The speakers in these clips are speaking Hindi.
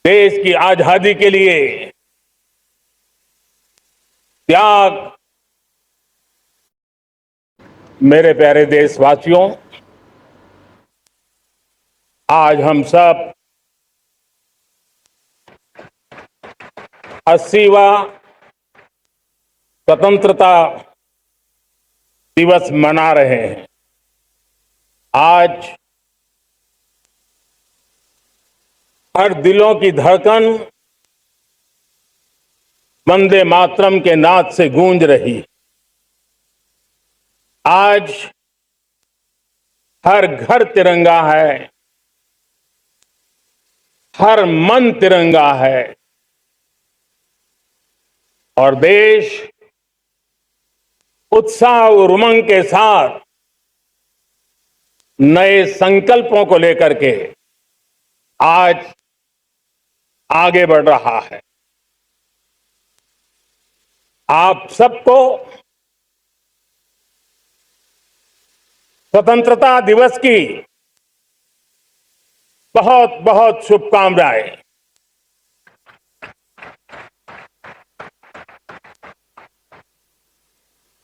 देश की आजादी के लिए त्याग। मेरे प्यारे देशवासियों, आज हम सब 80वां स्वतंत्रता दिवस मना रहे हैं। आज हर दिलों की धड़कन वंदे मातरम के नाद से गूंज रही है। आज हर घर तिरंगा है, हर मन तिरंगा है और देश उत्साह और उमंग के साथ नए संकल्पों को लेकर के आज आगे बढ़ रहा है। आप सबको स्वतंत्रता दिवस की बहुत बहुत शुभकामनाएं।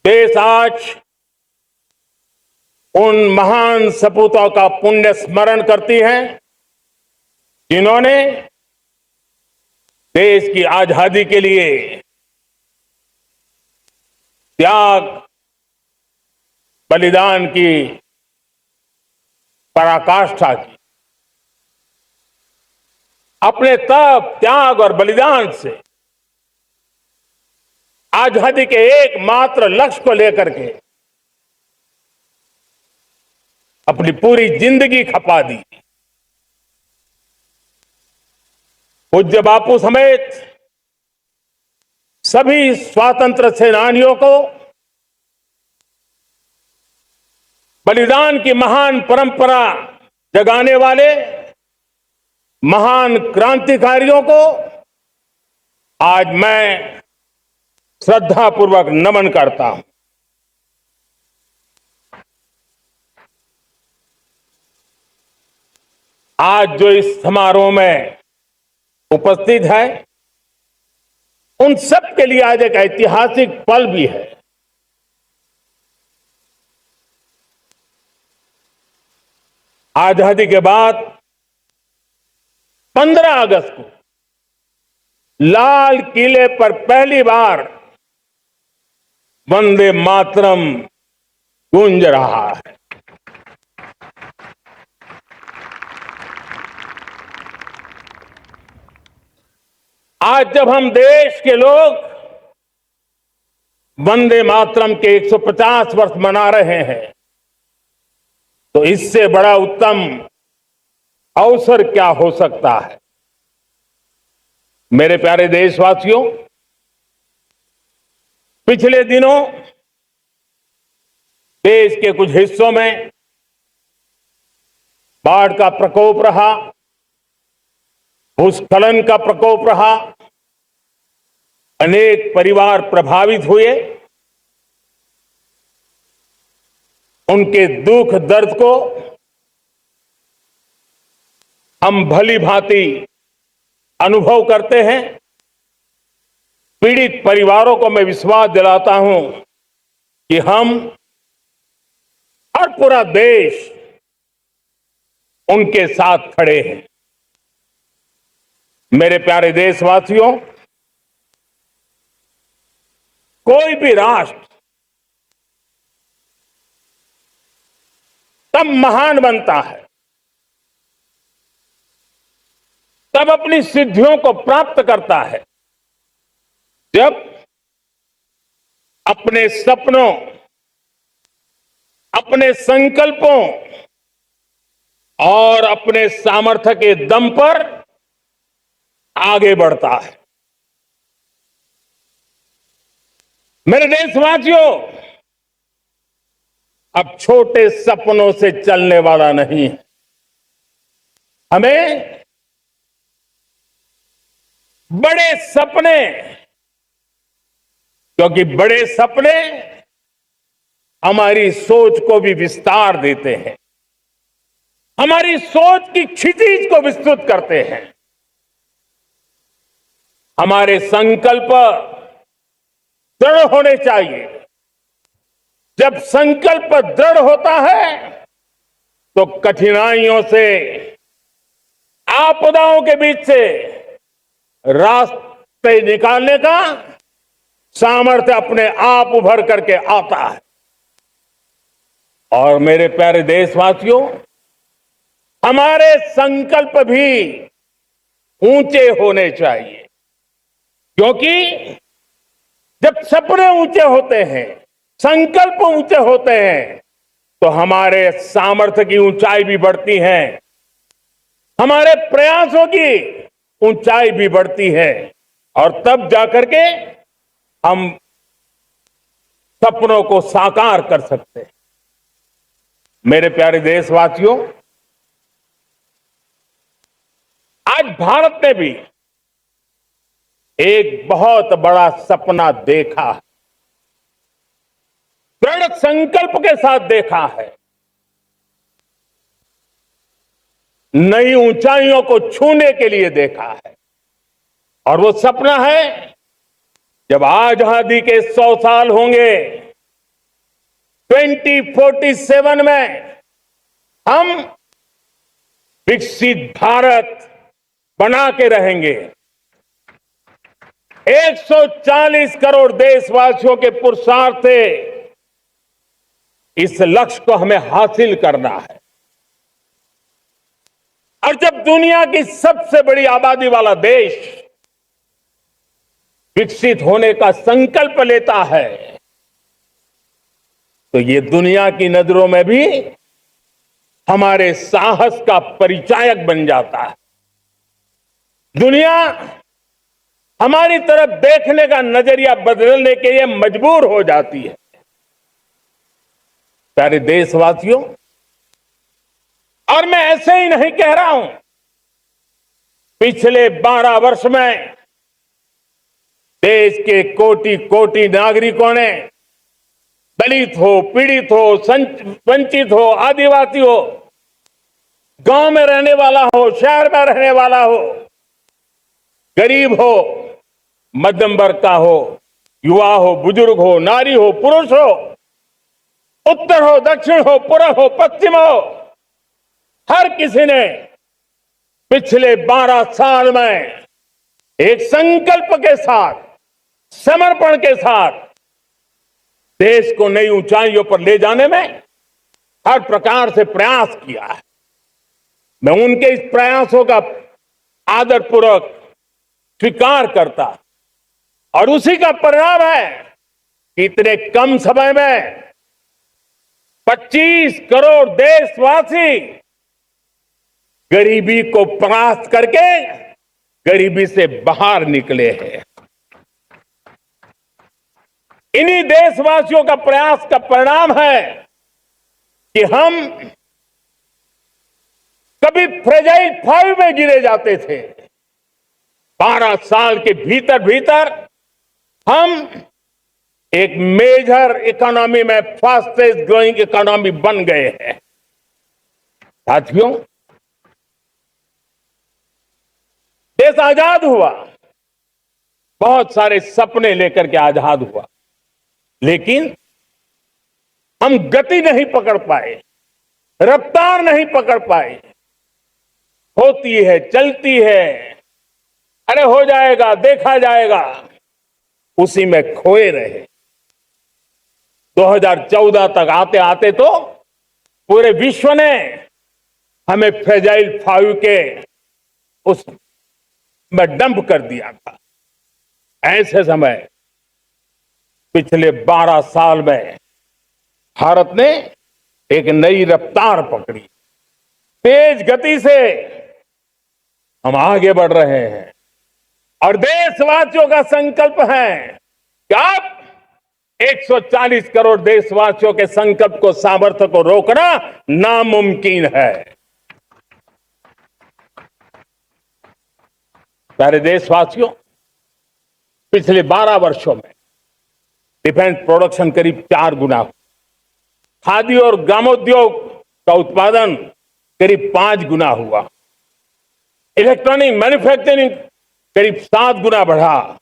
देश आज उन महान सपूतों का पुण्य स्मरण करती है जिन्होंने देश की आजादी के लिए त्याग, बलिदान की पराकाष्ठा की। अपने तप, त्याग और बलिदान से आजादी के एकमात्र लक्ष्य को लेकर के अपनी पूरी जिंदगी खपा दी। पूज्य बापू समेत सभी स्वातंत्र सेनानियों को बलिदान की महान परंपरा जगाने वाले महान क्रांतिकारियों को आज मैं श्रद्धापूर्वक नमन करता हूं। आज जो इस समारोह में उपस्थित है उन सब के लिए आज एक ऐतिहासिक पल भी है। आजादी के बाद 15 अगस्त को लाल किले पर पहली बार वंदे मातरम गूंज रहा है। आज जब हम देश के लोग वंदे मातरम के 150 वर्ष मना रहे हैं तो इससे बड़ा उत्तम अवसर क्या हो सकता है। मेरे प्यारे देशवासियों, पिछले दिनों देश के कुछ हिस्सों में बाढ़ का प्रकोप रहा, भूस्खलन का प्रकोप रहा, अनेक परिवार प्रभावित हुए। उनके दुख दर्द को हम भली भांति अनुभव करते हैं। पीड़ित परिवारों को मैं विश्वास दिलाता हूं कि हम और पूरा देश उनके साथ खड़े हैं। मेरे प्यारे देशवासियों, कोई भी राष्ट्र तब महान बनता है, तब अपनी सिद्धियों को प्राप्त करता है जब अपने सपनों, अपने संकल्पों और अपने सामर्थ्य के दम पर आगे बढ़ता है। मेरे देशवासियों, अब छोटे सपनों से चलने वाला नहीं है। हमें बड़े सपने, क्योंकि बड़े सपने हमारी सोच को भी विस्तार देते हैं, हमारी सोच की क्षितिज को विस्तृत करते हैं। हमारे संकल्प दृढ़ होने चाहिए। जब संकल्प दृढ़ होता है तो कठिनाइयों से, आपदाओं के बीच से रास्ते निकालने का सामर्थ्य अपने आप उभर करके आता है। और मेरे प्यारे देशवासियों, हमारे संकल्प भी ऊंचे होने चाहिए, क्योंकि जब सपने ऊंचे होते हैं, संकल्प ऊंचे होते हैं, तो हमारे सामर्थ्य की ऊंचाई भी बढ़ती है, हमारे प्रयासों की ऊंचाई भी बढ़ती है, और तब जाकर के हम सपनों को साकार कर सकते हैं। मेरे प्यारे देशवासियों, आज भारत ने भी एक बहुत बड़ा सपना देखा है, दृढ़ संकल्प के साथ देखा है। नई ऊंचाइयों को छूने के लिए देखा है, और वो सपना है जब आजादी के 100 साल होंगे, 2047 में हम विकसित भारत बना के रहेंगे। 140 करोड़ देशवासियों के पुरुषार्थ से इस लक्ष्य को हमें हासिल करना है। और जब दुनिया की सबसे बड़ी आबादी वाला देश विकसित होने का संकल्प लेता है, तो ये दुनिया की नजरों में भी हमारे साहस का परिचायक बन जाता है। दुनिया हमारी तरफ देखने का नजरिया बदलने के लिए मजबूर हो जाती है। प्यारे देशवासियों, और मैं ऐसे ही नहीं कह रहा हूं, पिछले 12 वर्ष में देश के कोटि कोटि नागरिकों ने, दलित हो, पीड़ित हो, वंचित हो, आदिवासी हो, गांव में रहने वाला हो, शहर में रहने वाला हो, गरीब हो, मध्यम वर्ग का हो, युवा हो, बुजुर्ग हो, नारी हो, पुरुष हो, उत्तर हो, दक्षिण हो, पूर्व हो, पश्चिम हो, हर किसी ने पिछले 12 साल में एक संकल्प के साथ, समर्पण के साथ देश को नई ऊंचाइयों पर ले जाने में हर प्रकार से प्रयास किया है। मैं उनके इस प्रयासों का आदरपूर्वक स्वीकार करता, और उसी का परिणाम है कि इतने कम समय में 25 करोड़ देशवासी गरीबी को परास्त करके गरीबी से बाहर निकले हैं। इन्हीं देशवासियों का प्रयास का परिणाम है कि हम कभी फ्रेजाइल 5 में गिरे जाते थे। 12 साल के भीतर भीतर हम एक मेजर इकोनॉमी में फास्टेस्ट ग्रोइंग इकोनॉमी बन गए हैं। साथियों, देश आजाद हुआ, बहुत सारे सपने लेकर के आजाद हुआ, लेकिन हम गति नहीं पकड़ पाए, रफ्तार नहीं पकड़ पाए। होती है, चलती है, अरे हो जाएगा, देखा जाएगा, उसी में खोए रहे। 2014 तक आते आते तो पूरे विश्व ने हमें फ्रेजाइल 5 के उस में डंप कर दिया था। ऐसे समय पिछले 12 साल में भारत ने एक नई रफ्तार पकड़ी, तेज गति से हम आगे बढ़ रहे हैं, और देशवासियों का संकल्प है कि अब 140 करोड़ देशवासियों के संकल्प को, सामर्थ्य को रोकना नामुमकिन है। प्यारे देशवासियों, पिछले 12 वर्षों में डिफेंस प्रोडक्शन करीब 4 गुना हुआ, खादी और ग्रामोद्योग का उत्पादन करीब 5 गुना हुआ, इलेक्ट्रॉनिक मैन्युफैक्चरिंग करीब 7 गुना बढ़ा।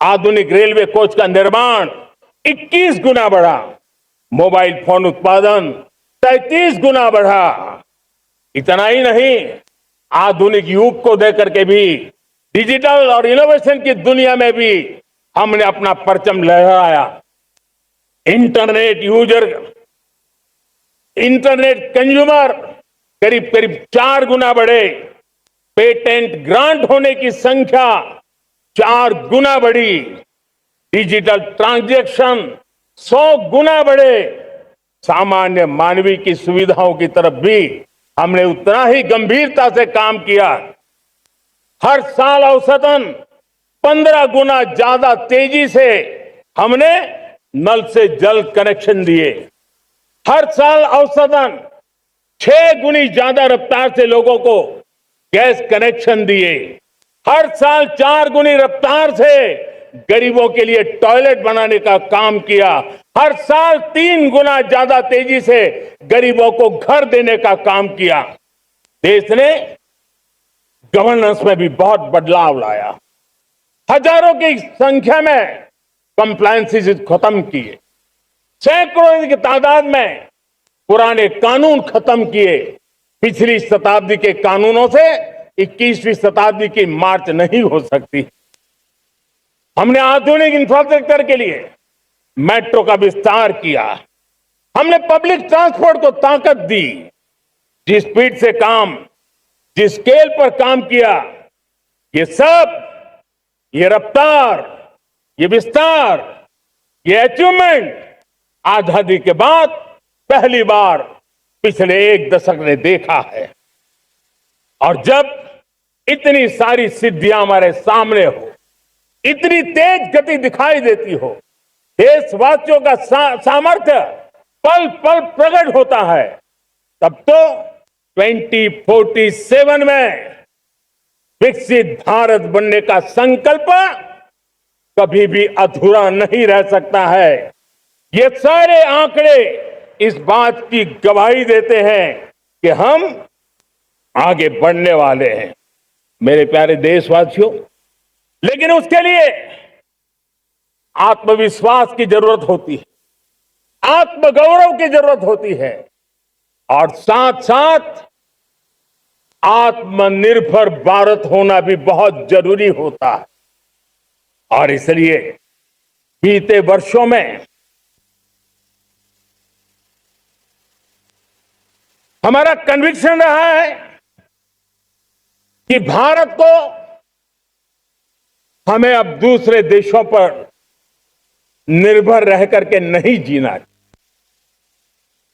आधुनिक रेलवे कोच का निर्माण 21 गुना बढ़ा। मोबाइल फोन उत्पादन 33 गुना बढ़ा। इतना ही नहीं, आधुनिक युग को देकर के भी डिजिटल और इनोवेशन की दुनिया में भी हमने अपना परचम लहराया। इंटरनेट यूजर, इंटरनेट कंज्यूमर करीब करीब 4 गुना बढ़े। पेटेंट ग्रांट होने की संख्या 4 गुना बढ़ी। डिजिटल ट्रांजैक्शन 100 गुना बढ़े। सामान्य मानवीय की सुविधाओं की तरफ भी हमने उतना ही गंभीरता से काम किया। हर साल औसतन 15 गुना ज्यादा तेजी से हमने नल से जल कनेक्शन दिए। हर साल औसतन 6 गुनी ज्यादा रफ्तार से लोगों को गैस कनेक्शन दिए। हर साल 4 गुनी रफ्तार से गरीबों के लिए टॉयलेट बनाने का काम किया। हर साल 3 गुना ज्यादा तेजी से गरीबों को घर देने का काम किया। देश ने गवर्नेंस में भी बहुत बदलाव लाया। हजारों की संख्या में कंप्लायंसेस खत्म किए। सैकड़ों की तादाद में पुराने कानून खत्म किए। पिछली शताब्दी के कानूनों से 21वीं शताब्दी की मार्च नहीं हो सकती। हमने आधुनिक इंफ्रास्ट्रक्चर के लिए मेट्रो का विस्तार किया। हमने पब्लिक ट्रांसपोर्ट को ताकत दी। जिस स्पीड से काम, जिस स्केल पर काम किया, ये सब, ये रफ्तार, ये विस्तार, ये अचीवमेंट आजादी के बाद पहली बार पिछले 1 दशक ने देखा है। और जब इतनी सारी सिद्धियां हमारे सामने हो, इतनी तेज गति दिखाई देती हो, देशवासियों का सामर्थ्य पल पल प्रकट होता है, तब तो 2047 में विकसित भारत बनने का संकल्प कभी भी अधूरा नहीं रह सकता है। ये सारे आंकड़े इस बात की गवाही देते हैं कि हम आगे बढ़ने वाले हैं, मेरे प्यारे देशवासियों। लेकिन उसके लिए आत्मविश्वास की जरूरत होती है, आत्मगौरव की जरूरत होती है, और साथ साथ आत्मनिर्भर भारत होना भी बहुत जरूरी होता है। और इसलिए बीते वर्षों में हमारा कन्विक्शन रहा है कि भारत को हमें अब दूसरे देशों पर निर्भर रह करके नहीं जीना चाहिए।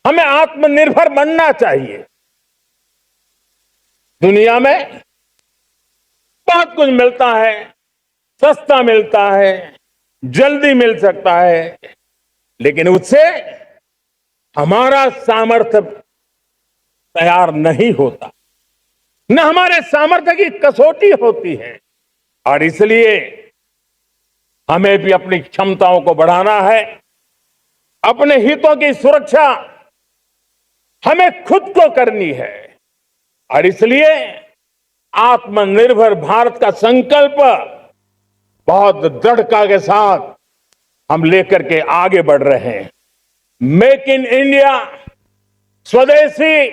हमें आत्मनिर्भर बनना चाहिए। दुनिया में बहुत कुछ मिलता है, सस्ता मिलता है, जल्दी मिल सकता है, लेकिन उससे हमारा सामर्थ्य तैयार नहीं होता, न हमारे सामर्थ्य की कसौटी होती है। और इसलिए हमें भी अपनी क्षमताओं को बढ़ाना है। अपने हितों की सुरक्षा हमें खुद को करनी है। और इसलिए आत्मनिर्भर भारत का संकल्प बहुत दृढ़ता के साथ हम लेकर के आगे बढ़ रहे हैं। मेक इन इंडिया, स्वदेशी,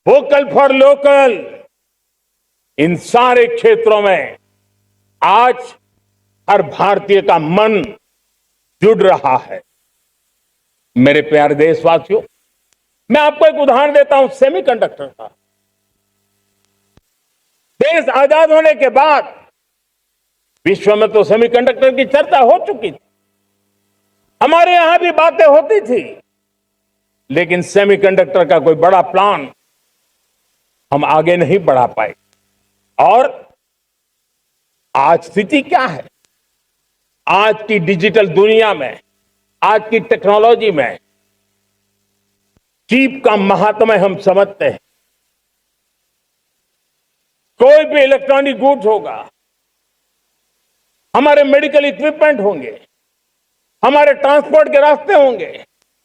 वोकल फॉर लोकल, इन सारे क्षेत्रों में आज हर भारतीय का मन जुड़ रहा है। मेरे प्यारे देशवासियों, मैं आपको एक उदाहरण देता हूं सेमीकंडक्टर का। देश आजाद होने के बाद विश्व में तो सेमीकंडक्टर की चर्चा हो चुकी थी, हमारे यहां भी बातें होती थी, लेकिन सेमीकंडक्टर का कोई बड़ा प्लान हम आगे नहीं बढ़ा पाए। और आज स्थिति क्या है? आज की डिजिटल दुनिया में, आज की टेक्नोलॉजी में चिप का महात्म्य हम समझते हैं। कोई भी इलेक्ट्रॉनिक गुड्स होगा, हमारे मेडिकल इक्विपमेंट होंगे, हमारे ट्रांसपोर्ट के रास्ते होंगे,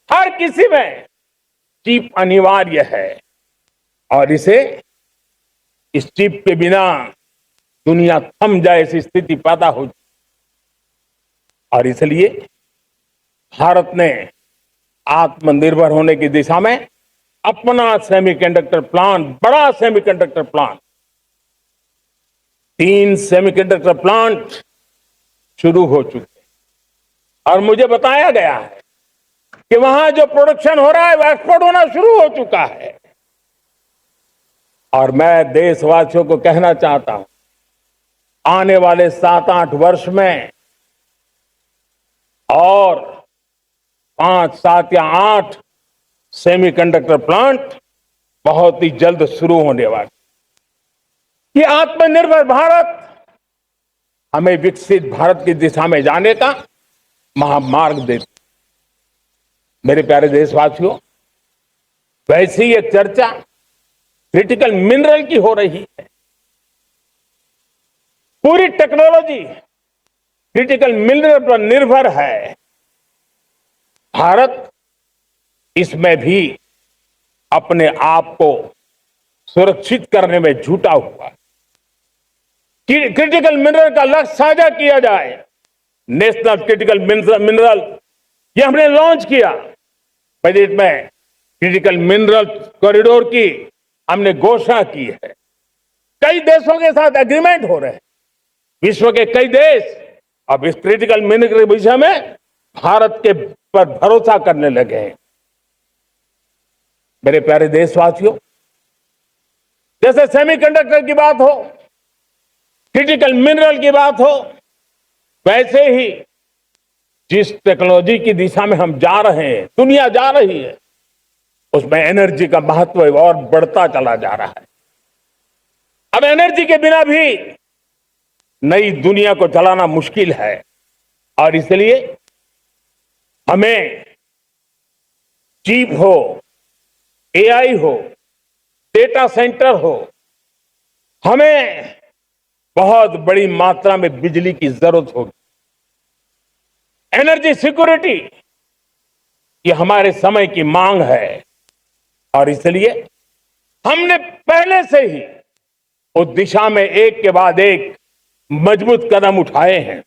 हर किसी में चिप अनिवार्य है। और इस चिप के बिना दुनिया थम जाए ऐसी स्थिति पैदा हो जाए। और इसलिए भारत ने आत्मनिर्भर होने की दिशा में अपना सेमीकंडक्टर प्लांट, बड़ा सेमीकंडक्टर प्लांट, 3 सेमीकंडक्टर प्लांट शुरू हो चुके हैं। और मुझे बताया गया है कि वहां जो प्रोडक्शन हो रहा है वो एक्सपोर्ट होना शुरू हो चुका है। और मैं देशवासियों को कहना चाहता हूं, आने वाले 7-8 वर्ष में और 5, 7 या 8 सेमीकंडक्टर प्लांट बहुत ही जल्द शुरू होने वाले। ये आत्मनिर्भर भारत हमें विकसित भारत की दिशा में जाने का महामार्ग देती। मेरे प्यारे देशवासियों, वैसी ही एक चर्चा क्रिटिकल मिनरल की हो रही है। पूरी टेक्नोलॉजी क्रिटिकल मिनरल पर निर्भर है। भारत इसमें भी अपने आप को सुरक्षित करने में जुटा हुआ है। क्रिटिकल मिनरल का लक्ष्य साझा किया जाए। नेशनल क्रिटिकल मिनरल ये हमने लॉन्च किया। बजट में क्रिटिकल मिनरल कॉरिडोर की हमने घोषणा की है। कई देशों के साथ एग्रीमेंट हो रहे हैं। विश्व के कई देश अब इस क्रिटिकल मिनरल के विषय में भारत के पर भरोसा करने लगे हैं। मेरे प्यारे देशवासियों, जैसे सेमीकंडक्टर की बात हो, क्रिटिकल मिनरल की बात हो, वैसे ही जिस टेक्नोलॉजी की दिशा में हम जा रहे हैं, दुनिया जा रही है, उसमें एनर्जी का महत्व और बढ़ता चला जा रहा है। अब एनर्जी के बिना भी नई दुनिया को चलाना मुश्किल है। और इसलिए हमें चिप हो, एआई हो, डेटा सेंटर हो, हमें बहुत बड़ी मात्रा में बिजली की जरूरत होगी। एनर्जी सिक्योरिटी ये हमारे समय की मांग है। और इसलिए हमने पहले से ही उस दिशा में एक के बाद एक मजबूत कदम उठाए हैं।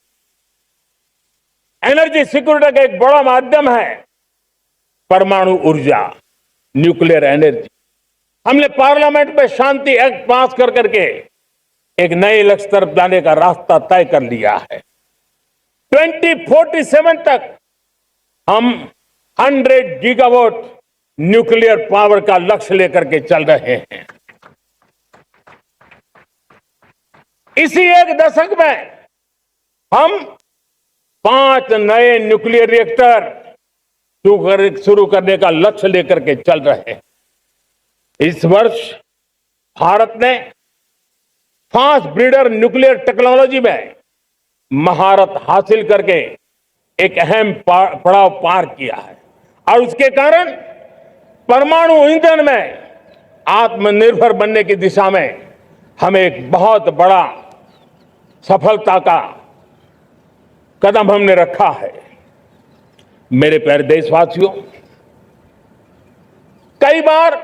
एनर्जी सिक्योरिटी का एक बड़ा माध्यम है परमाणु ऊर्जा, न्यूक्लियर एनर्जी। हमने पार्लियामेंट में शांति एक्ट पास कर करके एक नए लक्ष्य तरफ जाने का रास्ता तय कर लिया है। 2047 तक हम 100 गीगावाट न्यूक्लियर पावर का लक्ष्य लेकर के चल रहे हैं। इसी एक दशक में हम 5 नए न्यूक्लियर रिएक्टर शुरू करने का लक्ष्य लेकर के चल रहे हैं। इस वर्ष भारत ने फास्ट ब्रीडर न्यूक्लियर टेक्नोलॉजी में महारत हासिल करके एक अहम पड़ाव पार किया है। और उसके कारण परमाणु ईंधन में आत्मनिर्भर बनने की दिशा में हमें एक बहुत बड़ा सफलता का कदम हमने रखा है। मेरे प्यारे देशवासियों, कई बार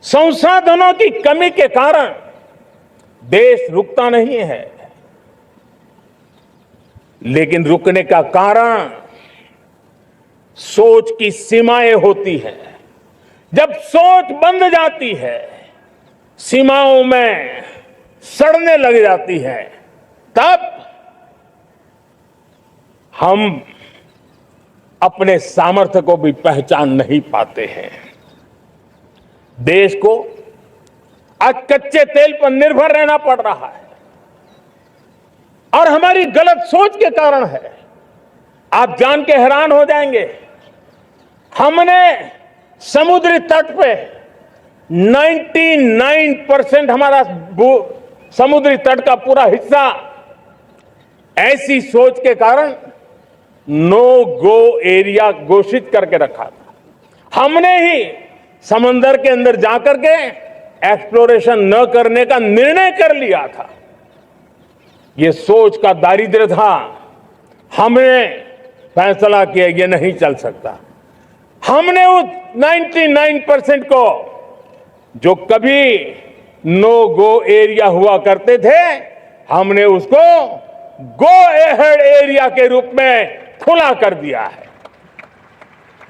संसाधनों की कमी के कारण देश रुकता नहीं है, लेकिन रुकने का कारण सोच की सीमाएं होती हैं। जब सोच बंध जाती है, सीमाओं में सड़ने लग जाती है, तब हम अपने सामर्थ्य को भी पहचान नहीं पाते हैं। देश को आज कच्चे तेल पर निर्भर रहना पड़ रहा है और हमारी गलत सोच के कारण है। आप जान के हैरान हो जाएंगे, हमने समुद्री तट पे 99% हमारा समुद्री तट का पूरा हिस्सा ऐसी सोच के कारण नो गो एरिया घोषित करके रखा था। हमने ही समंदर के अंदर जाकर के एक्सप्लोरेशन न करने का निर्णय कर लिया था। ये सोच का दारिद्र्य था। हमने फैसला किया ये नहीं चल सकता। हमने उस 99% को जो कभी नो गो एरिया हुआ करते थे, हमने उसको गो एहेड एरिया के रूप में खुला कर दिया है।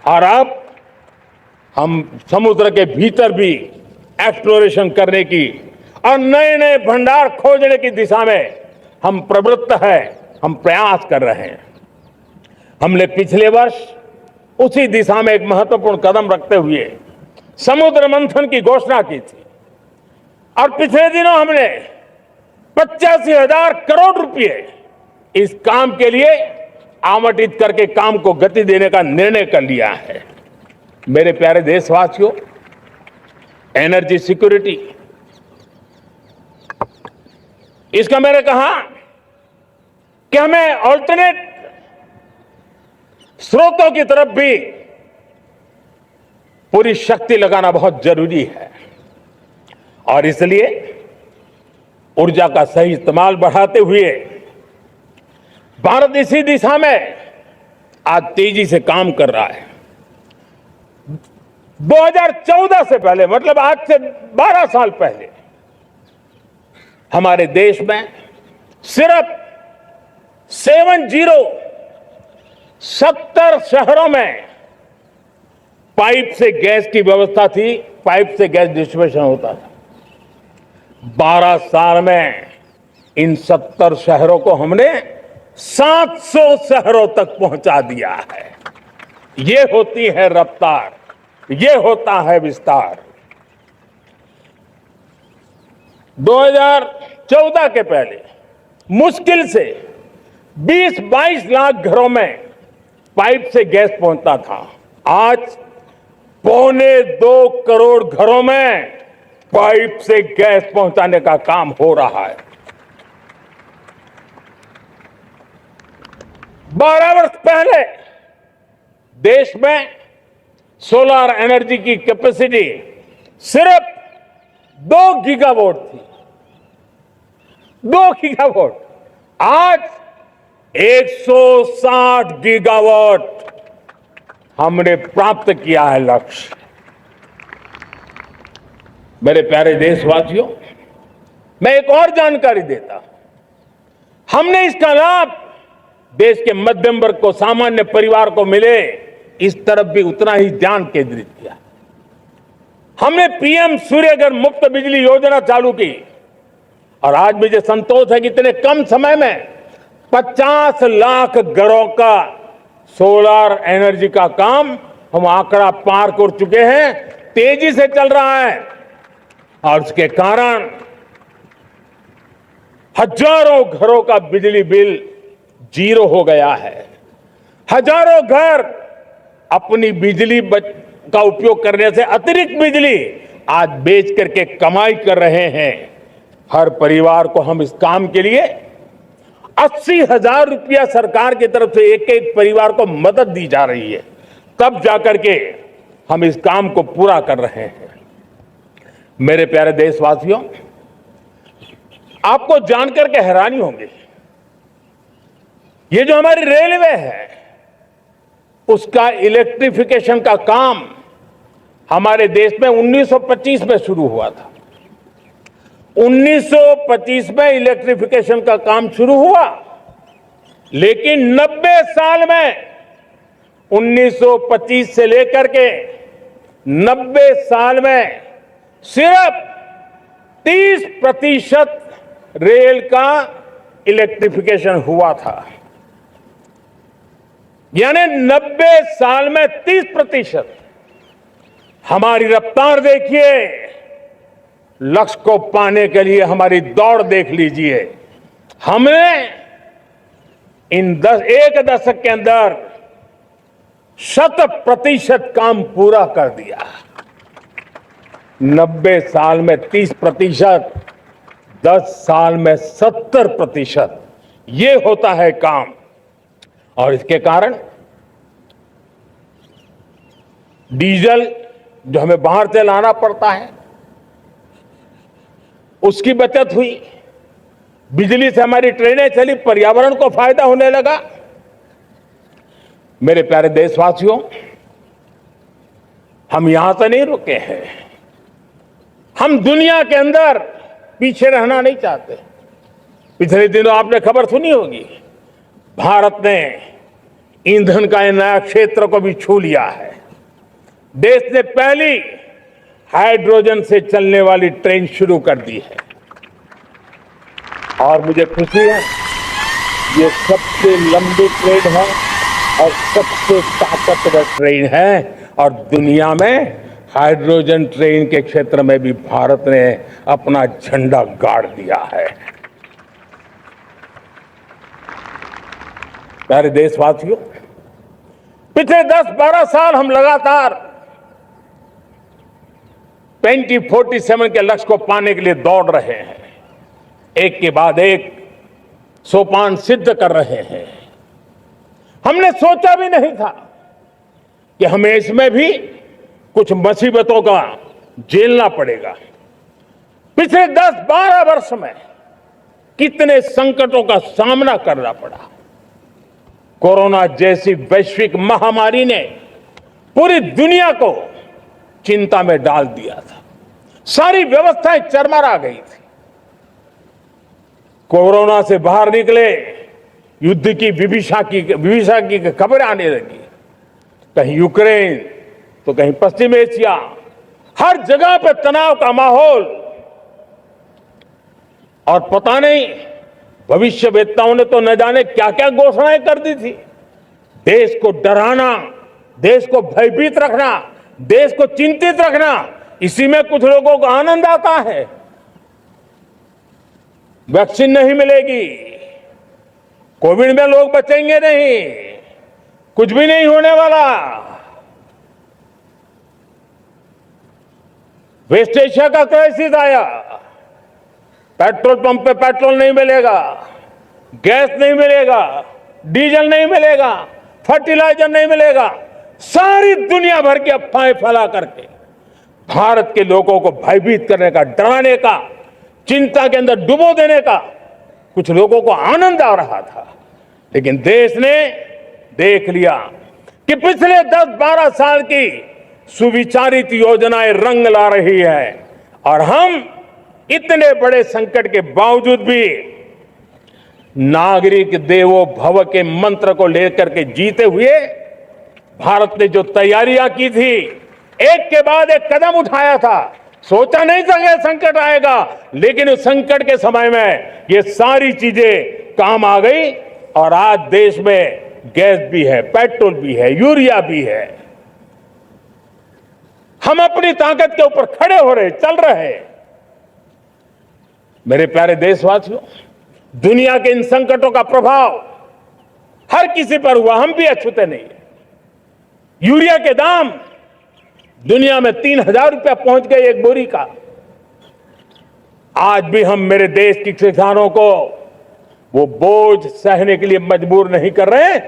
और अब हम समुद्र के भीतर भी एक्सप्लोरेशन करने की और नए नए भंडार खोजने की दिशा में हम प्रवृत्त हैं, हम प्रयास कर रहे हैं। हमने पिछले वर्ष उसी दिशा में एक महत्वपूर्ण कदम रखते हुए समुद्र मंथन की घोषणा की थी और पिछले दिनों हमने 85,000 करोड़ रुपए इस काम के लिए आवंटित करके काम को गति देने का निर्णय कर लिया है। मेरे प्यारे देशवासियों, एनर्जी सिक्योरिटी, इसका मैंने कहा कि हमें ऑल्टरनेट स्रोतों की तरफ भी पूरी शक्ति लगाना बहुत जरूरी है और इसलिए ऊर्जा का सही इस्तेमाल बढ़ाते हुए भारत इसी दिशा में आज तेजी से काम कर रहा है। 2014 से पहले, मतलब आज से 12 साल पहले, हमारे देश में सिर्फ 70 शहरों में पाइप से गैस की व्यवस्था थी, पाइप से गैस डिस्ट्रीब्यूशन होता था। 12 साल में इन 70 शहरों को हमने 700 शहरों तक पहुंचा दिया है। ये होती है रफ्तार, ये होता है विस्तार। 2014 के पहले मुश्किल से 20-22 लाख घरों में पाइप से गैस पहुंचता था। आज 1.25 करोड़ घरों में पाइप से गैस पहुंचाने का काम हो रहा है। 12 वर्ष पहले देश में सोलर एनर्जी की कैपेसिटी सिर्फ 2 गीगावाट थी। 2 गीगावाट, आज 160 गीगावाट हमने प्राप्त किया है लक्ष्य। मेरे प्यारे देशवासियों, मैं एक और जानकारी देता हूं। हमने इसका लाभ देश के मध्यम वर्ग को, सामान्य परिवार को मिले, इस तरफ भी उतना ही ध्यान केंद्रित किया। हमने पीएम सूर्यघर मुफ्त बिजली योजना चालू की और आज मुझे संतोष है कि इतने कम समय में 50 लाख घरों का सोलर एनर्जी का काम हम आंकड़ा पार कर चुके हैं। तेजी से चल रहा है और उसके कारण हजारों घरों का बिजली बिल 0 हो गया है। हजारों घर अपनी बिजली का उपयोग करने से अतिरिक्त बिजली आज बेच करके कमाई कर रहे हैं। हर परिवार को हम इस काम के लिए 80,000 रुपया सरकार की तरफ से एक एक परिवार को मदद दी जा रही है, तब जाकर के हम इस काम को पूरा कर रहे हैं। मेरे प्यारे देशवासियों, आपको जानकर के हैरानी होगी, ये जो हमारी रेलवे है उसका इलेक्ट्रिफिकेशन का काम हमारे देश में 1925 में शुरू हुआ था। 1925 में इलेक्ट्रिफिकेशन का काम शुरू हुआ, लेकिन 90 साल में 1925 से लेकर के 90 साल में सिर्फ 30% रेल का इलेक्ट्रिफिकेशन हुआ था। यानी 90 साल में 30%। हमारी रफ्तार देखिए, लक्ष्य को पाने के लिए हमारी दौड़ देख लीजिए। हमने एक दशक के अंदर 100% काम पूरा कर दिया। 90 साल में 30%, 10 साल में 70%, ये होता है काम। और इसके कारण डीजल जो हमें बाहर से लाना पड़ता है उसकी बचत हुई, बिजली से हमारी ट्रेनें चली, पर्यावरण को फायदा होने लगा। मेरे प्यारे देशवासियों, हम यहां से नहीं रुके हैं, हम दुनिया के अंदर पीछे रहना नहीं चाहते। पिछले दिनों आपने खबर सुनी होगी, भारत ने ईंधन का नया क्षेत्र को भी छू लिया है। देश ने पहली हाइड्रोजन से चलने वाली ट्रेन शुरू कर दी है और मुझे खुशी है, ये सबसे लंबी ट्रेन है और सबसे ताकतवर ट्रेन है और दुनिया में हाइड्रोजन ट्रेन के क्षेत्र में भी भारत ने अपना झंडा गाड़ दिया है। प्यारे देशवासियों, पिछले 10-12 साल हम लगातार 2047 के लक्ष्य को पाने के लिए दौड़ रहे हैं, एक के बाद एक सोपान सिद्ध कर रहे हैं। हमने सोचा भी नहीं था कि हमें इसमें भी कुछ मुसीबतों का झेलना पड़ेगा। पिछले 10-12 वर्ष में कितने संकटों का सामना करना पड़ा। कोरोना जैसी वैश्विक महामारी ने पूरी दुनिया को चिंता में डाल दिया था, सारी व्यवस्थाएं चरमरा गई थी। कोरोना से बाहर निकले, युद्ध की विभीषा की खबरें आने लगी, कहीं यूक्रेन तो कहीं पश्चिम एशिया, हर जगह पे तनाव का माहौल। और पता नहीं भविष्यवेत्ताओं ने तो न जाने क्या क्या घोषणाएं कर दी थी। देश को डराना, देश को भयभीत रखना, देश को चिंतित रखना, इसी में कुछ लोगों को आनंद आता है। वैक्सीन नहीं मिलेगी, कोविड में लोग बचेंगे नहीं, कुछ भी नहीं होने वाला। वेस्ट एशिया का क्राइसिस आया, पेट्रोल पंप पे पेट्रोल नहीं मिलेगा, गैस नहीं मिलेगा, डीजल नहीं मिलेगा, फर्टिलाइजर नहीं मिलेगा। सारी दुनिया भर की अफवाहें फैला करके भारत के लोगों को भयभीत करने का, डराने का, चिंता के अंदर डुबो देने का कुछ लोगों को आनंद आ रहा था। लेकिन देश ने देख लिया कि पिछले 10-12 साल की सुविचारित योजनाएं रंग ला रही है और हम इतने बड़े संकट के बावजूद भी नागरिक देवो भव के मंत्र को लेकर के जीते हुए भारत ने जो तैयारियां की थी, एक के बाद एक कदम उठाया था। सोचा नहीं था कि संकट आएगा, लेकिन उस संकट के समय में ये सारी चीजें काम आ गई और आज देश में गैस भी है, पेट्रोल भी है, यूरिया भी है। हम अपनी ताकत के ऊपर खड़े हो रहे, चल रहे। मेरे प्यारे देशवासियों, दुनिया के इन संकटों का प्रभाव हर किसी पर हुआ, हम भी अछूते नहीं। यूरिया के दाम दुनिया में 3,000 रुपया पहुंच गए एक बोरी का। आज भी हम मेरे देश के किसानों को वो बोझ सहने के लिए मजबूर नहीं कर रहे।